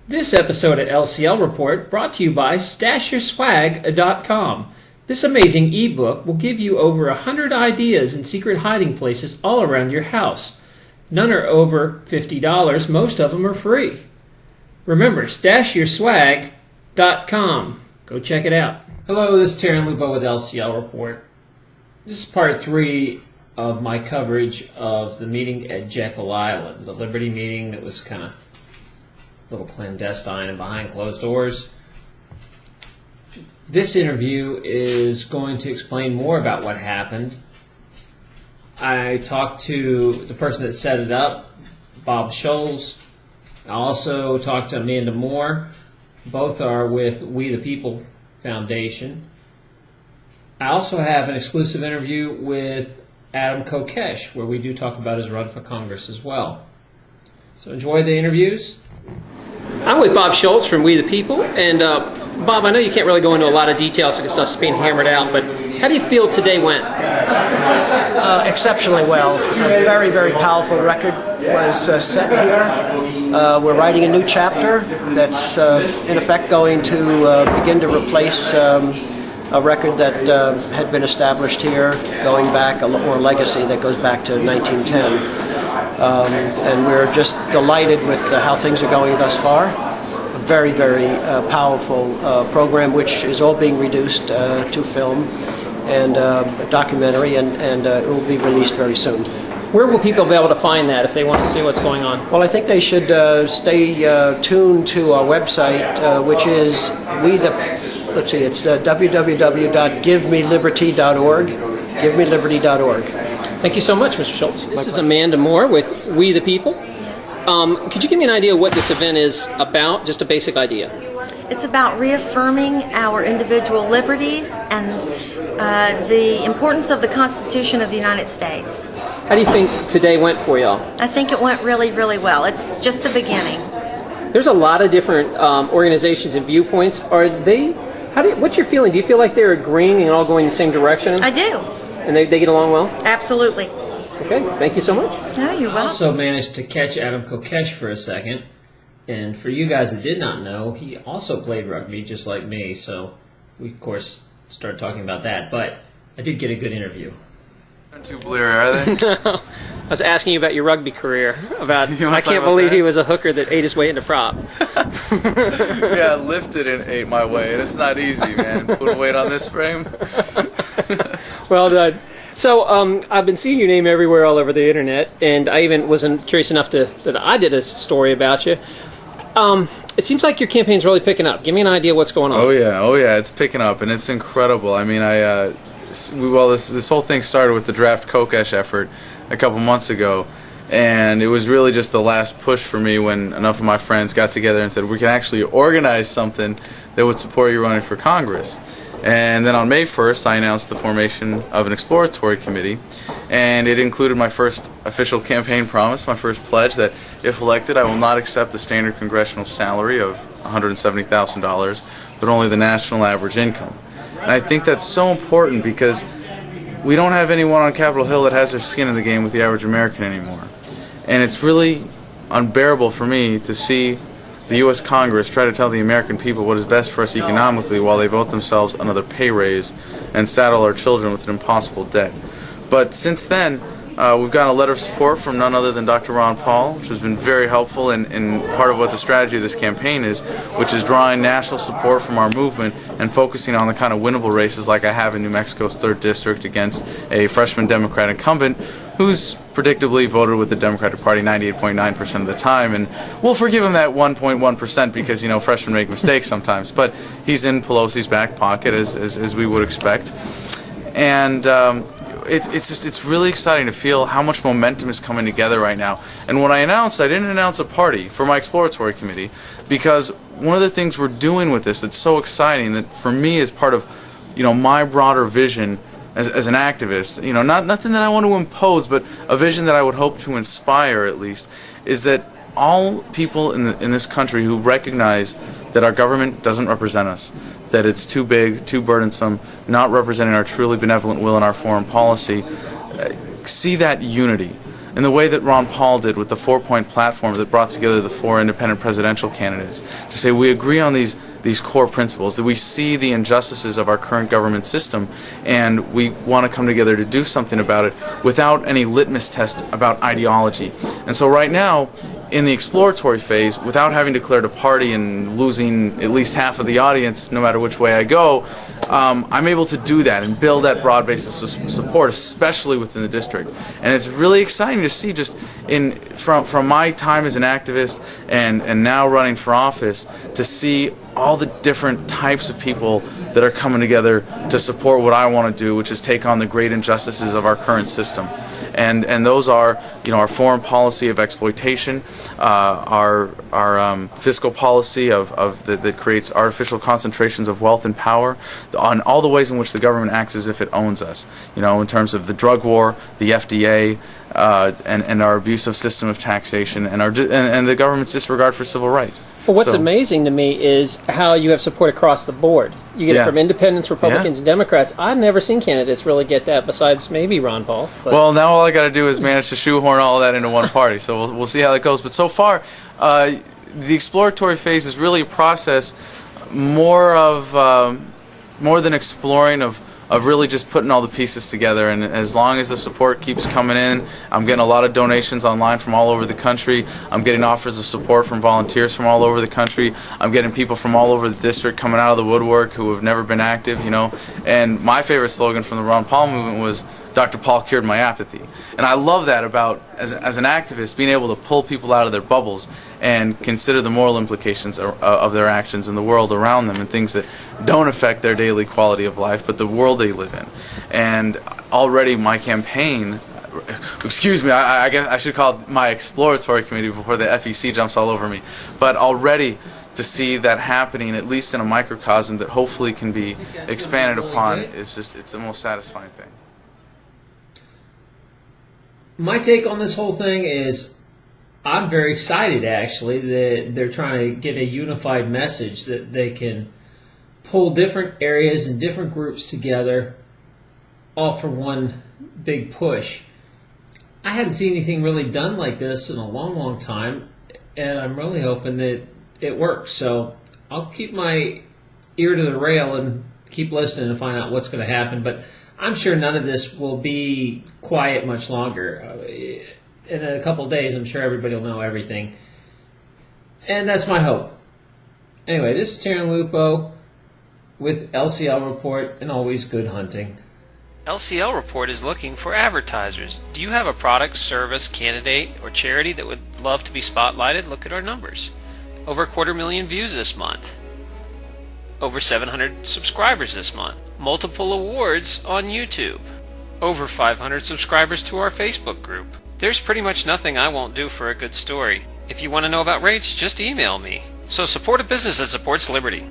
This episode of LCL Report brought to you by StashYourSwag.com. This amazing ebook will give you over 100 ideas and secret hiding places all around your house. None are over $50. Most of them are free. Remember, StashYourSwag.com. Go check it out. Hello, this is Terry Lupo with LCL Report. This is part 3 of my coverage of the meeting at Jekyll Island, the Liberty meeting that was kind of a little clandestine and behind closed doors. This interview is going to explain more about what happened. I talked to the person that set it up, Bob Schulz. I also talked to Amanda Moore. Both are with We the People Foundation. I also have an exclusive interview with Adam Kokesh, where we do talk about his run for Congress as well. So enjoy the interviews. I'm with Bob Schulz from We the People, and Bob, I know you can't really go into a lot of details because stuff's being hammered out, but how do you feel today went? Exceptionally well. A very, very powerful record was set here. We're writing a new chapter that's in effect going to begin to replace a record that had been established here going back, or a legacy that goes back to 1910. And we're just delighted with how things are going thus far. A very, very powerful program, which is all being reduced to film and a documentary, and it will be released very soon. Where will people be able to find that if they want to see what's going on? Well, I think they should stay tuned to our website, which is it's www.givemeliberty.org, givemeliberty.org. Thank you so much, Mr. Schulz. This is Amanda Moore with We the People. Could you give me an idea of what this event is about, just a basic idea? It's about reaffirming our individual liberties and the importance of the Constitution of the United States. How do you think today went for y'all? I think it went really, really well. It's just the beginning. There's a lot of different organizations and viewpoints. What's your feeling? Do you feel like they're agreeing and all going in the same direction? I do. And they get along well? Absolutely. Okay, thank you so much. No, you're welcome. I also managed to catch Adam Kokesh for a second. And for you guys that did not know, he also played rugby just like me. So we, of course, started talking about that. But I did get a good interview. Not too bleary, are they? No. I was asking you about your rugby career. I can't believe he was a hooker that ate his way into prop. Yeah, I lifted and ate my way, and it's not easy, man. Put weight on this frame. Well done. So I've been seeing your name everywhere all over the internet, and I even was curious enough that I did a story about you. It seems like your campaign's really picking up. Give me an idea what's going on. Oh yeah, it's picking up, and it's incredible. I mean, this whole thing started with the Draft Kokesh effort a couple months ago, and it was really just the last push for me when enough of my friends got together and said we can actually organize something that would support you running for Congress. And then on May 1st, I announced the formation of an exploratory committee, and it included my first official campaign promise, my first pledge that if elected, I will not accept the standard congressional salary of $170,000, but only the national average income. And I think that's so important because we don't have anyone on Capitol Hill that has their skin in the game with the average American anymore. And it's really unbearable for me to see the U.S. Congress try to tell the American people what is best for us economically while they vote themselves another pay raise and saddle our children with an impossible debt. But since then, we've gotten a letter of support from none other than Dr. Ron Paul, which has been very helpful in part of what the strategy of this campaign is, which is drawing national support from our movement and focusing on the kind of winnable races like I have in New Mexico's 3rd District against a freshman Democrat incumbent who's predictably voted with the Democratic Party 98.9% of the time, and we'll forgive him that 1.1% because, you know, freshmen make mistakes sometimes, but he's in Pelosi's back pocket as we would expect. And it's really exciting to feel how much momentum is coming together right now. And when I didn't announce a party for my exploratory committee, because one of the things we're doing with this that's so exciting that for me is part of, you know, my broader vision as an activist, you know, nothing that I want to impose, but a vision that I would hope to inspire at least, is that all people in this country who recognize that our government doesn't represent us, that it's too big, too burdensome, not representing our truly benevolent will in our foreign policy, see that unity. in the way that Ron Paul did with the 4-point platform that brought together the 4 independent presidential candidates, to say we agree on these core principles, that we see the injustices of our current government system, and we want to come together to do something about it without any litmus test about ideology. And so right now, in the exploratory phase, without having declared a party and losing at least half of the audience, no matter which way I go, I'm able to do that and build that broad base of support, especially within the district. And it's really exciting to see, just from my time as an activist and now running for office, to see all the different types of people that are coming together to support what I want to do, which is take on the great injustices of our current system. And those are, our foreign policy of exploitation, our fiscal policy that creates artificial concentrations of wealth and power, on all the ways in which the government acts as if it owns us. In terms of the drug war, the FDA, and our abusive system of taxation, and the government's disregard for civil rights. Well, what's amazing to me is how you have support across the board. You get it from independents, Republicans, and Democrats. I've never seen candidates really get that, besides maybe Ron Paul. Well, now all I got to do is manage to shoehorn all that into one party. So we'll see how that goes. But so far, the exploratory phase is really a process more than exploring of really just putting all the pieces together. And as long as the support keeps coming in, I'm getting a lot of donations online from all over the country. I'm getting offers of support from volunteers from all over the country. I'm getting people from all over the district coming out of the woodwork who have never been active, And my favorite slogan from the Ron Paul movement was, Dr. Paul cured my apathy. And I love that about, as an activist, being able to pull people out of their bubbles and consider the moral implications of their actions in the world around them, and things that don't affect their daily quality of life, but the world they live in. And already my campaign, excuse me, I guess I should call it my exploratory committee before the FEC jumps all over me, but already to see that happening, at least in a microcosm that hopefully can be expanded upon, it's the most satisfying thing. My take on this whole thing is I'm very excited, actually, that they're trying to get a unified message, that they can pull different areas and different groups together all for one big push. I hadn't seen anything really done like this in a long, long time, and I'm really hoping that it works. So I'll keep my ear to the rail and keep listening to find out what's going to happen. But I'm sure none of this will be quiet much longer. In a couple of days, I'm sure everybody will know everything. And that's my hope. Anyway, this is Taryn Lupo with LCL Report, and always good hunting. LCL Report is looking for advertisers. Do you have a product, service, candidate, or charity that would love to be spotlighted? Look at our numbers. Over 250,000 views this month. Over 700 subscribers this month. Multiple awards on YouTube. Over 500 subscribers to our Facebook group. There's pretty much nothing I won't do for a good story. If you want to know about rates, just email me. So support a business that supports liberty.